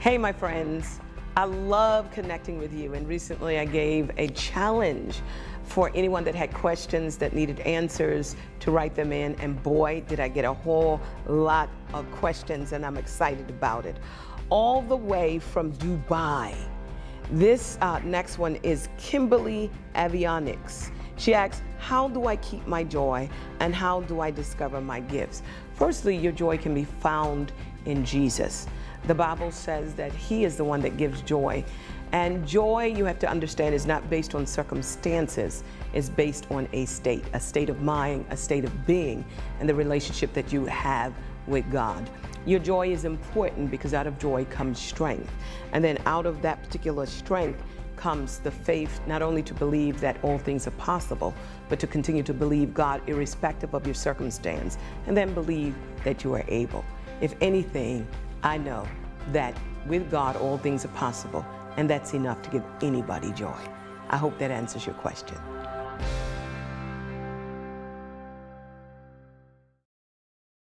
Hey, my friends. I love connecting with you, and recently I gave a challenge for anyone that had questions that needed answers to write them in, and boy, did I get a whole lot of questions, and I'm excited about it. All the way from Dubai. This next one is Kimberly Avionics. She asks, how do I keep my joy, and how do I discover my gifts? Firstly, your joy can be found in Jesus. The Bible says that He is the one that gives joy. And joy, you have to understand, is not based on circumstances. It's based on a state of mind, a state of being, and the relationship that you have with God. Your joy is important because out of joy comes strength. And then out of that particular strength comes the faith, not only to believe that all things are possible, but to continue to believe God irrespective of your circumstance, and then believe that you are able. If anything, I know that with God, all things are possible, and that's enough to give anybody joy. I hope that answers your question.